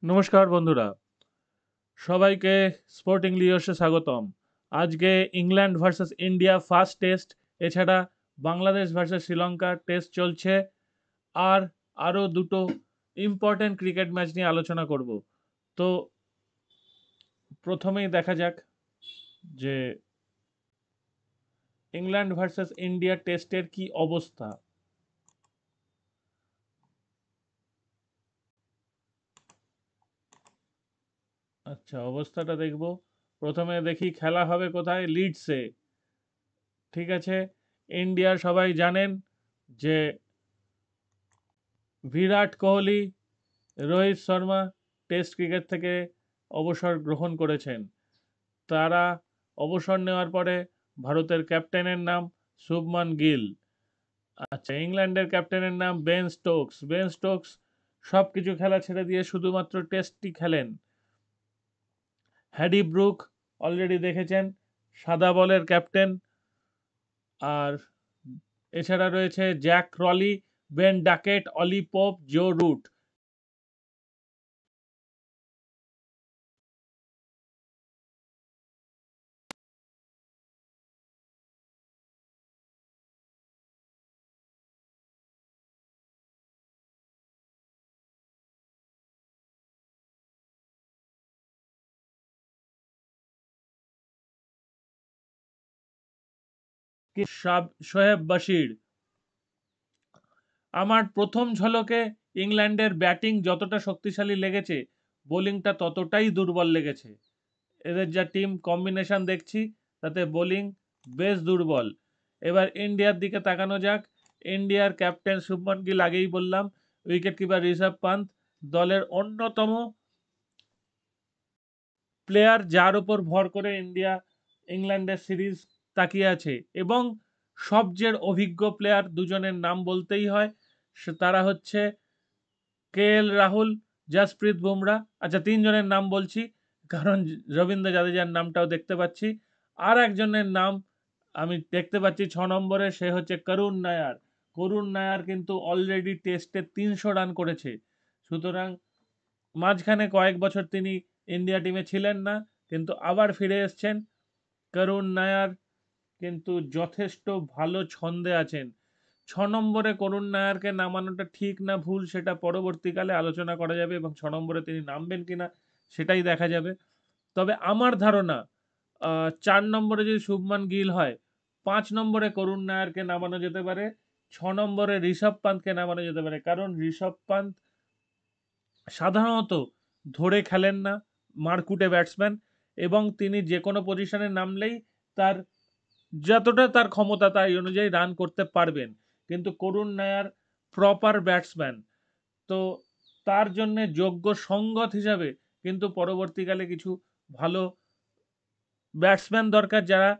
নমস্কার বন্ধুরা, সবাইকে স্পোর্টিং লিওসে স্বাগতম। আজকে England versus India first test, এছাড়া বাংলাদেশ ভার্সেস শ্রীলঙ্কা টেস্ট চলছে, আর আরও দুটো ইম্পর্টেন্ট ক্রিকেট ম্যাচ নিয়ে আলোচনা করব। তো প্রথমেই দেখা যাক যে ইংল্যান্ড ভার্সেস ইন্ডিয়া টেস্টের কি অবস্থা। আচ্ছা, অবস্থাটা দেখব। প্রথমে দেখি খেলা হবে কোথায়, লিডসে। ঠিক আছে, ইন্ডিয়ার সবাই জানেন যে বিরাট কোহলি, রোহিত শর্মা টেস্ট ক্রিকেট থেকে অবসর গ্রহণ করেছেন। তারা অবসর নেওয়ার পরে ভারতের ক্যাপ্টেনের নাম শুভমান গিল। আচ্ছা, ইংল্যান্ডের ক্যাপ্টেনের নাম বেন স্টোকস। বেন স্টোকস সব কিছু খেলা ছেড়ে দিয়ে শুধুমাত্র টেস্টটি খেলেন। হ্যাডি ব্রুক অলরেডি দেখেছেন, সাদা বলের ক্যাপ্টেন। আর এছাড়া রয়েছে Zak Crawley, Ben Duckett, Ollie Pope, Joe Root. Shoaib Bashir. আমার প্রথম ঝলকে ইংল্যান্ডের ব্যাটিং যতটা শক্তিশালী লেগেছে, বোলিংটা ততটাই দুর্বল লেগেছে। এদের যা টিম কম্বিনেশন দেখছি, তাতে বোলিং বেশ দুর্বল। এবার ইন্ডিয়ার দিকে তাকানো যাক। ইন্ডিয়ার ক্যাপ্টেন শুভমান গিল, আগেই বললাম। উইকেট কিপার ঋষভ পান্ত, দলের অন্যতম প্লেয়ার যার উপর ভর করে ইন্ডিয়া ইংল্যান্ডের সিরিজ তাকিয়ে আছে। এবং সবচেয়ে অভিজ্ঞ প্লেয়ার দুজনের নাম বলতেই হয়, তারা হচ্ছে কে এল রাহুল, জাসপ্রীত বুমরা। আচ্ছা, তিনজনের নাম বলছি কারণ রবীন্দ্র জাদেজার নামটাও দেখতে পাচ্ছি। আর একজনের নাম আমি দেখতে পাচ্ছি 6 নম্বরে, সে হচ্ছে করুণ নায়ার। করুণ নায়ার কিন্তু অলরেডি টেস্টে 300 রান করেছে। সুতরাং মাঝখানে কয়েক বছর তিনি ইন্ডিয়া টিমে ছিলেন না, কিন্তু আবার ফিরে এসছেন। করুণ নায়ার কিন্তু যথেষ্ট ভালো ছন্দে আছেন। 6 নম্বরে করুণ নায়ারকে নামানোটা ঠিক না ভুল, সেটা পরবর্তীকালে আলোচনা করা যাবে, এবং 6 নম্বরে তিনি নামবেন কিনা সেটাই দেখা যাবে। তবে আমার ধারণা 4 নম্বরে যদি শুভমান গিল হয়, 5 নম্বরে করুণ নায়ারকে নামানো যেতে পারে, 6 নম্বরে ঋষভ পান্তকে নামানো যেতে পারে। কারণ ঋষভ পান্ত সাধারণত ধরে খেলেন না, মারকুটে ব্যাটসম্যান, এবং তিনি যে কোনো পজিশনে নামলেই তার যতটা তার ক্ষমতা তাই অনুযায়ী রান করতে পারবেন। কিন্তু করুণ নায়ার প্রপার ব্যাটসম্যান, তো তার জন্য যোগ্য সঙ্গত হিসাবে কিন্তু পরবর্তীকালে কিছু ভালো ব্যাটসম্যান দরকার, যারা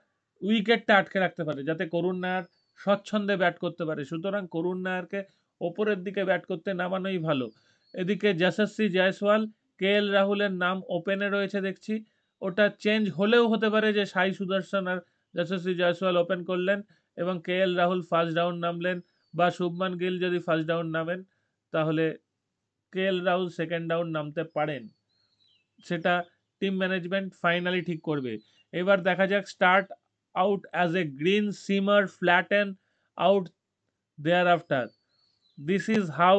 উইকেটটা আটকে রাখতে পারে, যাতে করুণ নায়ার স্বচ্ছন্দে ব্যাট করতে পারে। সুতরাং করুণ নায়ারকে ওপরের দিকে ব্যাট করতে নামানোই ভালো। এদিকে যশস্বী জয়সওয়াল, কে এল রাহুলের নাম ওপেনে রয়েছে দেখছি। ওটা চেঞ্জ হলেও হতে পারে যে সাই সুদর্শন আর যশস্বী জয়সওয়াল ওপেন করলেন এবং কে এল রাহুল ফার্স্ট ডাউন নামলেন, বা শুভমান গিল যদি ফার্স্ট ডাউন নামেন, তাহলে কে এল রাহুল সেকেন্ড ডাউন নামতে পারেন। সেটা টিম ম্যানেজমেন্ট ফাইনালি ঠিক করবে। এবার দেখা যাক start out as a green simmer flatten out thereafter. This is how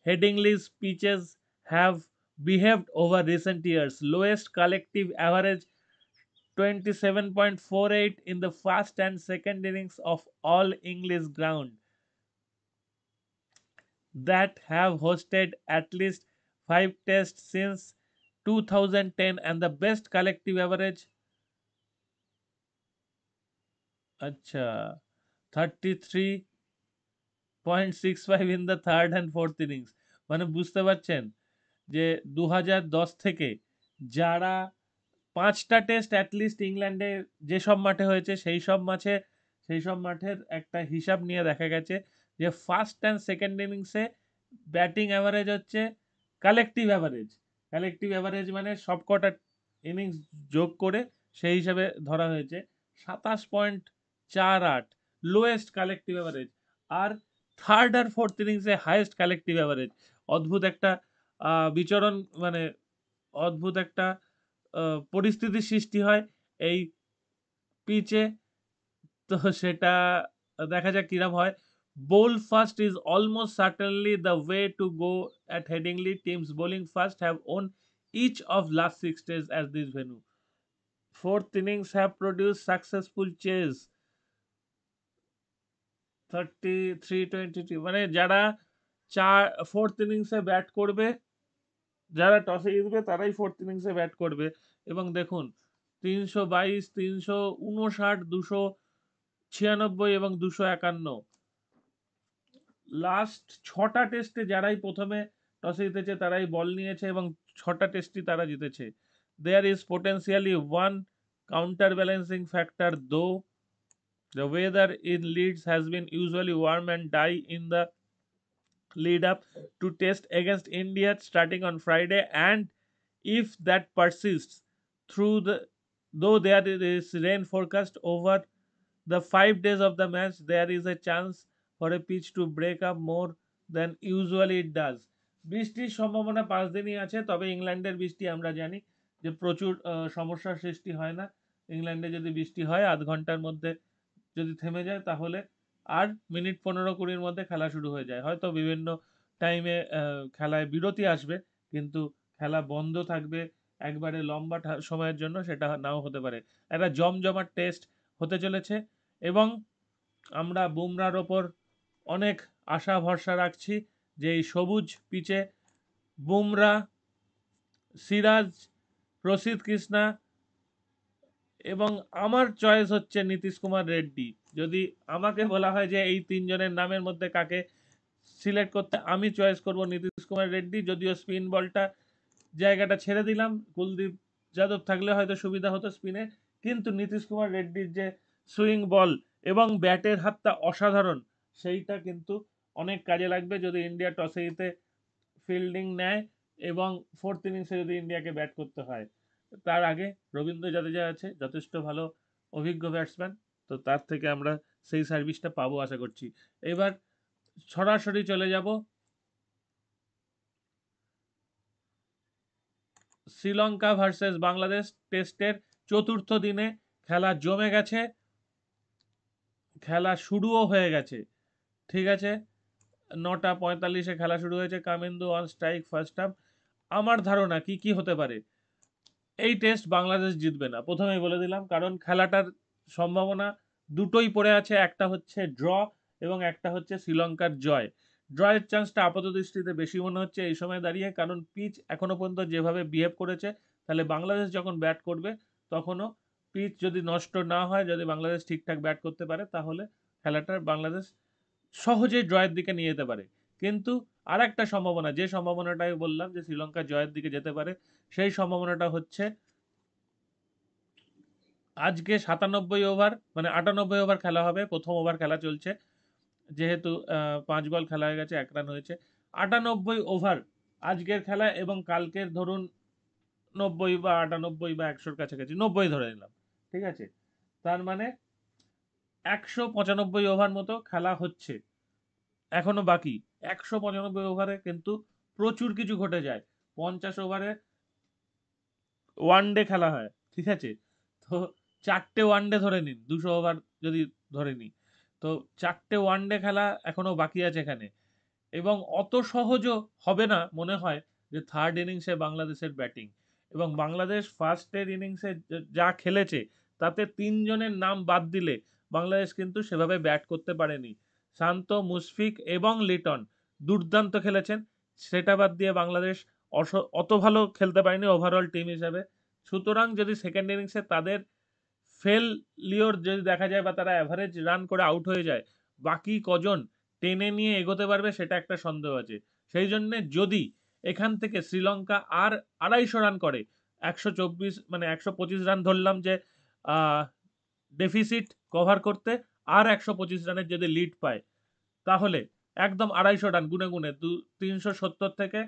Headingley's pitches have behaved over recent years. Lowest collective average 27.48 in the first and second innings of all English ground that have hosted at least 5 tests since 2010, and the best collective average, আচ্ছা, 33.65 in the third and fourth innings। মানে বুঝতে পারছেন যে 2010 থেকে যারা 5টা test at least ইংল্যান্ডে যেসব মাঠে হয়েছে, সেই সব মাঠের একটা হিসাব নিয়ে দেখা গেছে যে ফার্স্ট অ্যান্ড সেকেন্ড ইনিংসে ব্যাটিং অ্যাভারেজ হচ্ছে কালেকটিভ অ্যাভারেজ মানে সবকটা ইনিংস যোগ করে সেই হিসাবে ধরা হয়েছে 27.48 লোয়েস্ট কালেকটিভ অ্যাভারেজ। আর থার্ড আর ফোর্থ ইনিংসে হাইয়েস্ট কালেকটিভ অ্যাভারেজ। অদ্ভুত একটা বিচরণ, মানে অদ্ভুত একটা পরিস্থিতির সৃষ্টি হয় এই পিচে। তো সেটা দেখা যাক কিরম হয়। Bowl first is almost certainly the way to go at Headingley. Teams bowling first have won each of last 6 days as this venue. Fourth innings have produced successful chase 33-22, মানে যারা ফোর্থ ইনিংসে ব্যাট করবে, যারা টসে জিতবে তারাই fourth ইনিংসে bat করবে। এবং দেখুন 322, 359, 296 এবং 251, লাস্ট 6টা টেস্টে যারাই প্রথমে টসে জিতেছে তারাই বল নিয়েছে এবং 6টা টেস্টই তারা জিতেছে। There is potentially one counterbalancing factor, though the weather in Leeds has been usually warm and dry in the lead up to test against India starting on Friday, and if that persists through the though there is rain forecast over the 5 days of the match, there is a chance for a pitch to break up more than usually it does. বৃষ্টির সম্ভাবনা 5 দিনই আছে, তবে ইংল্যান্ডের বৃষ্টি আমরা জানি যে প্রচুর সমস্যার সৃষ্টি হয় না। ইংল্যান্ডে যদি বৃষ্টি হয় আধ ঘন্টার মধ্যে যদি থেমে যায় তাহলে আর মিনিট 15-20-র মধ্যে খেলা শুরু হয়ে যায়। হয়তো বিভিন্ন টাইমে খেলায় বিরতি আসবে, কিন্তু খেলা বন্ধ থাকবে একবারে লম্বা সময়ের জন্য, সেটা নাও হতে পারে। একটা জমজমাট টেস্ট হতে চলেছে এবং আমরা বুমরার ওপর অনেক আশা ভরসা রাখছি যে এই সবুজ পিচে বুমরা, সিরাজ, প্রসিদ্ধ কৃষ্ণা এবং আমার চয়েস হচ্ছে নীতিশ কুমার রেড্ডি। যদি আমাকে বলা হয় যে এই তিনজনের নামের মধ্যে কাকে সিলেক্ট করতে, আমি চয়েস করব নীতিশ কুমার রেড্ডি। যদিও স্পিন বলটা জায়গাটা ছেড়ে দিলাম, কুলদীপ যাদব থাকলে হয়তো সুবিধা হতো স্পিনে, কিন্তু নীতিশ কুমার রেড্ডির যে সুইং বল এবং ব্যাটের হাতটা অসাধারণ, সেইটা কিন্তু অনেক কাজে লাগবে যদি ইন্ডিয়া টসে জিতে ফিল্ডিং নেয় এবং ফোর্থ ইনিংসে যদি ইন্ডিয়াকে ব্যাট করতে হয়। তার আগে রবীন্দ্র জাদেজা আছে, যথেষ্ট ভালো অভিজ্ঞ ব্যাটসম্যান, তো তার থেকে আমরা সেই সার্ভিসটা পাবো আশা করছি। এবার সরাসরি চলে যাব শ্রীলঙ্কা ভার্সেস বাংলাদেশ টেস্টের চতুর্থ দিনে। খেলা জমে গেছে, খেলা শুরুও হয়ে গেছে। ঠিক আছে, 9:45-এ খেলা শুরু হয়েছে। Kamindu on strike first half. আমার ধারণা কি কি হতে পারে, এই টেস্ট বাংলাদেশ জিতবে না, প্রথমেই বলে দিলাম, কারণ খেলাটার সম্ভাবনা দুটোই পড়ে আছে। একটা হচ্ছে ড্র এবং একটা হচ্ছে শ্রীলঙ্কার জয়। ড্রয়ের চান্সটা আপাত দৃষ্টিতে বেশি মনে হচ্ছে এই সময় দাঁড়িয়ে, কারণ পিচ এখনো পর্যন্ত যেভাবে বিহেভ করেছে, তাহলে বাংলাদেশ যখন ব্যাট করবে তখনও পিচ যদি নষ্ট না হয়, যদি বাংলাদেশ ঠিকঠাক ব্যাট করতে পারে, তাহলে খেলাটার বাংলাদেশ সহজেই ড্রয়ের দিকে নিয়ে যেতে পারে। কিন্তু আর একটা সম্ভাবনা, যে সম্ভাবনাটাই বললাম যে শ্রীলঙ্কা জয়ের দিকে যেতে পারে, সেই সম্ভাবনাটা হচ্ছে আজকে 97 ওভার মানে 98 ওভার খেলা হবে। প্রথম ওভার খেলা চলছে, যেহেতু 5 বল খেলা হয়ে গেছে, 1 রান হয়েছে। 98 ওভার আজকের খেলা, এবং কালকের ধরুন 90 বা 98 বা 100-র কাছাকাছি, 90 ধরে নিলাম। ঠিক আছে, তার মানে 195 ওভার মতো খেলা হচ্ছে এখনো বাকি। 195 ওভারে কিন্তু প্রচুর কিছু ঘটে যায়। 50 ওভারে ওয়ান ডে খেলা হয়, ঠিক আছে, তো 4টে ওয়ানডে ধরে নিন, 200 ওভার যদি ধরে নিই, তো 4টে ওয়ানডে খেলা এখনো বাকি আছে এখানে। এবং অত সহজও হবে না মনে হয় যে থার্ড ইনিংসে বাংলাদেশের ব্যাটিং, এবং বাংলাদেশ ফার্স্টের ইনিংসে যা খেলেছে তাতে 3জনের নাম বাদ দিলে বাংলাদেশ কিন্তু সেভাবে ব্যাট করতে পারেনি। শান্ত, মুশফিক এবং লিটন দুর্দান্ত খেলেছেন, সেটা বাদ দিয়ে বাংলাদেশ অত ভালো খেলতে পারেনি ওভারঅল টিম হিসাবে। সুতরাং যদি সেকেন্ড ইনিংসে তাদের লিওর যদি দেখা যায় বা তারা অ্যাভারেজ রান করে আউট হয়ে যায়, বাকি কজন টেনে নিয়ে এগোতে পারবে সেটা একটা সন্দেহ আছে। সেই জন্যে যদি এখান থেকে শ্রীলঙ্কা আর 250 রান করে, 124 মানে 125 রান ধরলাম যে ডেফিসিট কভার করতে, আর 125 রানের যদি লিড পায়, তাহলে একদম 250 রান গুনে গুনে 370 থেকে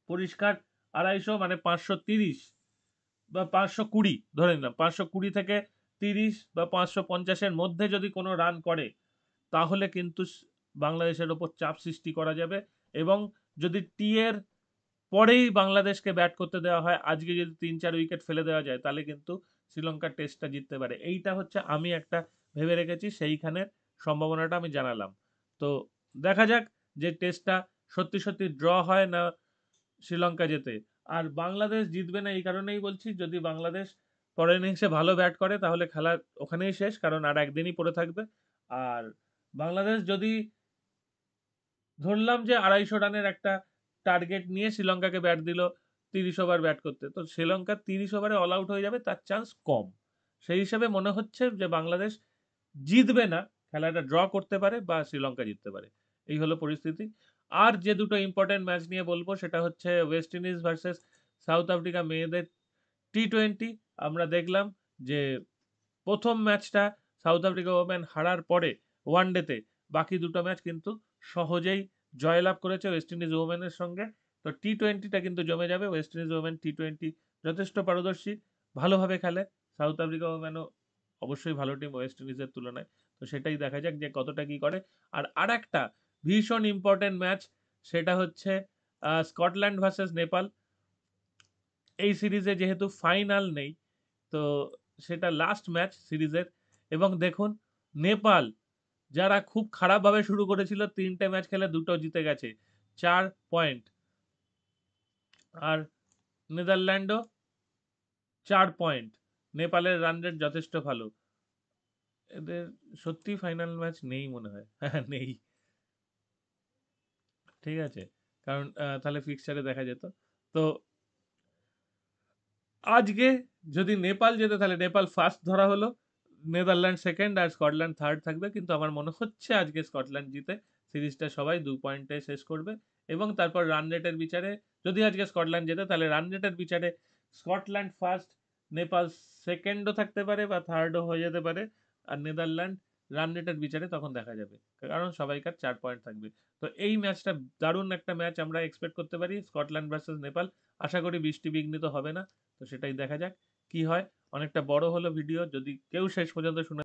পরিষ্কার 250 মানে 530 বা 520 ধরে নিলাম, 520 থেকে 30 বা 550-এর মধ্যে যদি কোনো রান করে, তাহলে কিন্তু বাংলাদেশের ওপর চাপ সৃষ্টি করা যাবে। এবং যদি টি এর পরেই বাংলাদেশকে ব্যাট করতে দেওয়া হয়, আজকে যদি 3-4 উইকেট ফেলে দেওয়া যায় তাহলে কিন্তু শ্রীলঙ্কার টেস্টটা জিততে পারে। এইটা হচ্ছে আমি একটা ভেবে রেখেছি, সেইখানের সম্ভাবনাটা আমি জানালাম। তো দেখা যাক যে টেস্টটা সত্যি সত্যি ড্র হয় না শ্রীলঙ্কা জেতে। আর বাংলাদেশ জিতবে না এই কারণেই বলছি, যদি বাংলাদেশ পরের ইনিংসে ভালো ব্যাট করে তাহলে খেলা ওখানেই শেষ, কারণ আর একদিনই পড়ে থাকবে। আর বাংলাদেশ যদি ধরলাম যে 250 রানের একটা টার্গেট নিয়ে শ্রীলঙ্কাকে ব্যাট দিল 30 ওভার ব্যাট করতে, তো শ্রীলঙ্কা 30 ওভারে অল আউট হয়ে যাবে, তার চান্স কম। সেই হিসাবে মনে হচ্ছে যে বাংলাদেশ জিতবে না, খেলাটা ড্র করতে পারে বা শ্রীলঙ্কা জিততে পারে। এই হলো পরিস্থিতি। আর যে দুটো ইম্পর্টেন্ট ম্যাচ নিয়ে বলবো সেটা হচ্ছে West Indies versus south Africa মেয়েদের টি-20। আমরা দেখলাম যে প্রথম ম্যাচটা সাউথ আফ্রিকা ওমেন হারার পরে ওয়ানডেতে বাকি দুটো ম্যাচ কিন্তু সহজেই জয়লাভ করেছে ওয়েস্ট ইন্ডিজ ওমেনের সঙ্গে। তো টি-20টা কিন্তু জমে যাবে। ওয়েস্ট ইন্ডিজ ওমেন টি-20 যথেষ্ট পারদর্শী, ভালোভাবে খেলে। সাউথ আফ্রিকা ওমেনও অবশ্যই ভালো টিম ওয়েস্ট ইন্ডিজের তুলনায়। তো সেটাই দেখা যাক যে কতটা কি করে। আর আরেকটা ভীষণ ইম্পর্টেন্ট ম্যাচ, সেটা হচ্ছে স্কটল্যান্ড ভার্সেস নেপাল। এই সিরিজে যেহেতু ফাইনাল নেই, তো সেটা লাস্ট ম্যাচ সিরিজের। এবং দেখুন, নেপাল যারা খুব খারাপভাবে শুরু করেছিল, 3টে ম্যাচ খেলে 2টো জিতে গেছে, 4 পয়েন্ট। আর নেদারল্যান্ডও 4 পয়েন্ট। নেপালের রান রেট যথেষ্ট ভালো। এদের সত্যি ফাইনাল ম্যাচ নেই মনে হয়। হ্যাঁ, নেই। ঠিক আছে, কারণ তাহলে ফিক্সচারে দেখা যেত। তো আজকে যদি নেপাল যেতে তাহলে নেপাল ফার্স্ট ধরা হলো, নেদারল্যান্ড সেকেন্ড আর স্কটল্যান্ড থার্ড থাকবে। কিন্তু আমার মনে হচ্ছে আজকে স্কটল্যান্ড জিতে সিরিজটা সবাই 2 পয়েন্টে শেষ করবে। এবং তারপর রান রেটের বিচারে, যদি আজকে স্কটল্যান্ড জেতে তাহলে রান রেটের বিচারে স্কটল্যান্ড ফার্স্ট, নেপাল সেকেন্ডও থাকতে পারে বা থার্ডও হয়ে যেতে পারে। আর নেদারল্যান্ড রান রেটের বিচারে তখন দেখা যাবে, কারণ সবাইকার 4 পয়েন্ট থাকবে। তো এই ম্যাচটা দারুণ একটা ম্যাচ আমরা এক্সপেক্ট করতে পারি, স্কটল্যান্ড ভার্সেস নেপাল। আশা করি বৃষ্টি বিঘ্নিত হবে না। তো সেটাই দেখা যাক কি হয়। অনেকটা বড় হলো ভিডিও, যদি কেউ শেষ পর্যন্ত শুনে